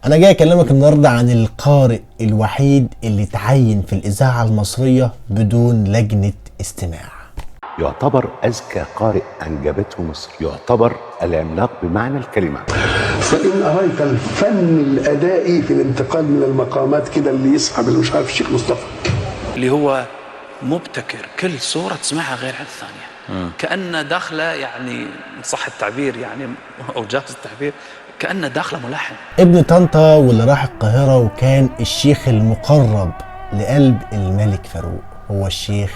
انا جاي اكلمك النهارده عن القارئ الوحيد اللي تعين في الاذاعه المصريه بدون لجنه استماع. يعتبر أذكى قارئ أنجبته مصر، يعتبر العملاق بمعنى الكلمة. فإن أريت الفن الأدائي في الانتقال من المقامات كده اللي يسحب اللي مش عارف الشيخ مصطفى اللي هو مبتكر، كل صورة تسمعها غير عن الثانية. كأنه داخله يعني صح التعبير يعني أو جاز التعبير كأنه داخله ملحن. ابن طنطا واللي راح القاهره وكان الشيخ المقرب لقلب الملك فاروق هو الشيخ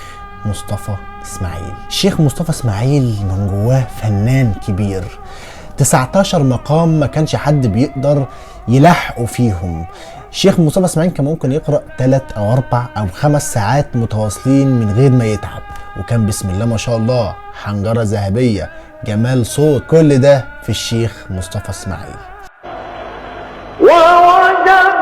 مصطفى اسماعيل. الشيخ مصطفى اسماعيل من جواه فنان كبير، 19 مقام ما كانش حد بيقدر يلحقوا فيهم. الشيخ مصطفى اسماعيل كان ممكن يقرأ 3 أو 4 أو 5 ساعات متواصلين من غير ما يتعب، وكان بسم الله ما شاء الله حنجرة ذهبية، جمال صوت، كل ده في الشيخ مصطفى اسماعيل. ووجدك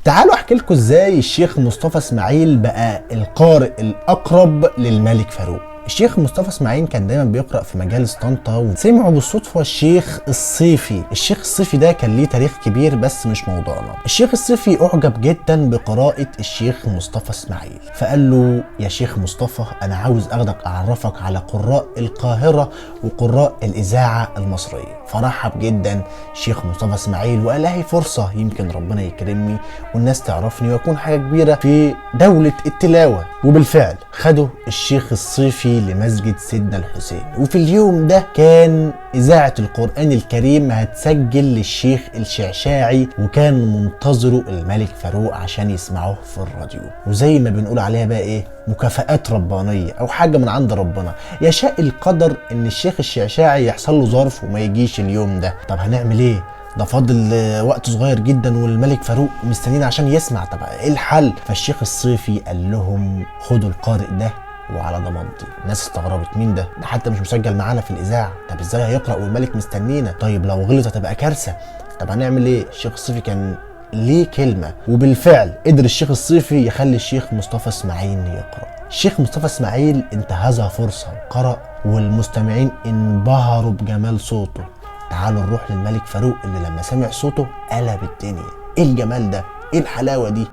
تعالوا احكي لكم ازاي الشيخ مصطفى اسماعيل بقى القارئ الاقرب للملك فاروق. الشيخ مصطفى اسماعيل كان دايما بيقرأ في مجالس طنطا، وسمعه بالصدفة الشيخ الصيفي. الشيخ الصيفي ده كان ليه تاريخ كبير بس مش موضوعنا. الشيخ الصيفي اعجب جدا بقراءة الشيخ مصطفى اسماعيل، فقال له يا شيخ مصطفى انا عاوز اخدك اعرفك على قراء القاهرة وقراء الاذاعة المصرية. فرحب جدا الشيخ مصطفى اسماعيل وقال هي فرصة يمكن ربنا يكرمني والناس تعرفني واكون حاجة كبيرة في دولة التلاوة. وبالفعل خدوا الشيخ الصيفي لمسجد سيدنا الحسين، وفي اليوم ده كان إذاعة القرآن الكريم هتسجل للشيخ الشعشاعي، وكان منتظره الملك فاروق عشان يسمعوه في الراديو. وزي ما بنقول عليها بقى ايه، مكافآت ربانية او حاجة من عند ربنا. يشاء القدر ان الشيخ الشعشاعي يحصل له ظرف وما يجيش اليوم ده. طب هنعمل ايه؟ ده فاضل وقت صغير جدا والملك فاروق مستنيين عشان يسمع. طب ايه الحل؟ فالشيخ الصيفي قال لهم خدوا القارئ ده وعلى ضمانتي. الناس استغربت، مين ده حتى مش مسجل معانا في الاذاعه، طب ازاي هيقرا والملك مستنينا؟ طيب لو غلط هتبقى كارثه، طب هنعمل ايه؟ الشيخ الصيفي كان ليه كلمه، وبالفعل قدر الشيخ الصيفي يخلي الشيخ مصطفى اسماعيل يقرا. الشيخ مصطفى اسماعيل انتهزها فرصه وقرا، والمستمعين انبهروا بجمال صوته. تعالوا نروح للملك فاروق اللي لما سمع صوته قلب الدنيا. ايه الجمال ده؟ ايه الحلاوه دي؟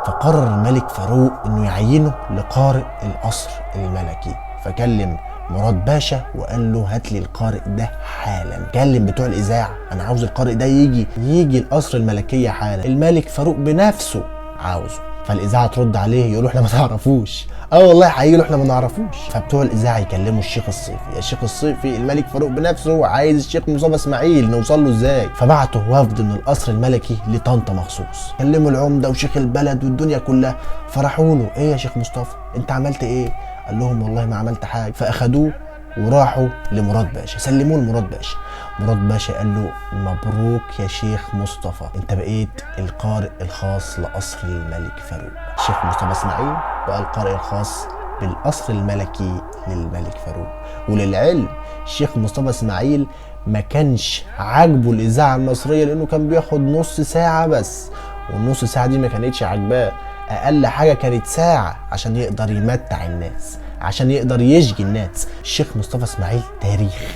فقرر الملك فاروق انه يعينه لقارئ القصر الملكي، فكلم مراد باشا وقال له هات لي القارئ ده حالا. كلم بتوع الاذاعه، انا عاوز القارئ ده يجي القصر الملكيه حالا، الملك فاروق بنفسه عاوزه. فالاذاعه ترد عليه يقولوا احنا ما تعرفوش. والله هيجي احنا ما نعرفوش. فبتوع الاذاعه يكلموا الشيخ الصيفي، يا شيخ الصيفي الملك فاروق بنفسه عايز الشيخ مصطفى اسماعيل، نوصل له ازاي؟ فبعتوا وفد من القصر الملكي لطنطا مخصوص، كلموا العمده وشيخ البلد والدنيا كلها، فرحوا له ايه يا شيخ مصطفى انت عملت ايه؟ قال لهم والله ما عملت حاجه. فاخدوه وراحوا لمراد باشا، سلموه لمراد باشا. مراد باشا قال له مبروك يا شيخ مصطفى، انت بقيت القارئ الخاص لقصر الملك فاروق. الشيخ مصطفى اسماعيل بقى القارئ الخاص بالقصر الملكي للملك فاروق. وللعلم الشيخ مصطفى اسماعيل ما كانش عاجبه الاذاعه المصريه لانه كان بياخد نص ساعه بس، والنص ساعه دي ما كانتش عاجباه، اقل حاجه كانت ساعه عشان يقدر يمتع الناس، عشان يقدر يشجي الناس. الشيخ مصطفى اسماعيل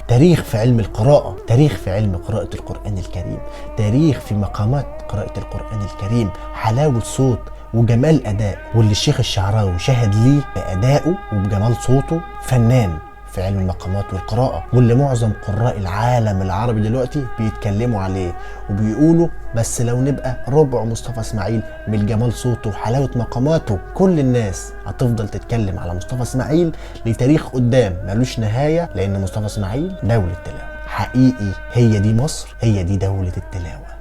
تاريخ في علم القراءة، تاريخ في علم قراءة القرآن الكريم، تاريخ في مقامات قراءة القرآن الكريم، حلاوة صوت وجمال أداء. واللي الشيخ الشعراوي شهد ليه بأدائه وبجمال صوته، في علم المقامات والقراءة، واللي معظم قراء العالم العربي دلوقتي بيتكلموا عليه وبيقولوا بس لو نبقى ربع مصطفى اسماعيل من جمال صوته وحلاوة مقاماته كل الناس هتفضل تتكلم على مصطفى اسماعيل لتاريخ قدام ملوش نهاية، لأن مصطفى اسماعيل دولة تلاوة حقيقي. هي دي مصر، هي دي دولة التلاوة.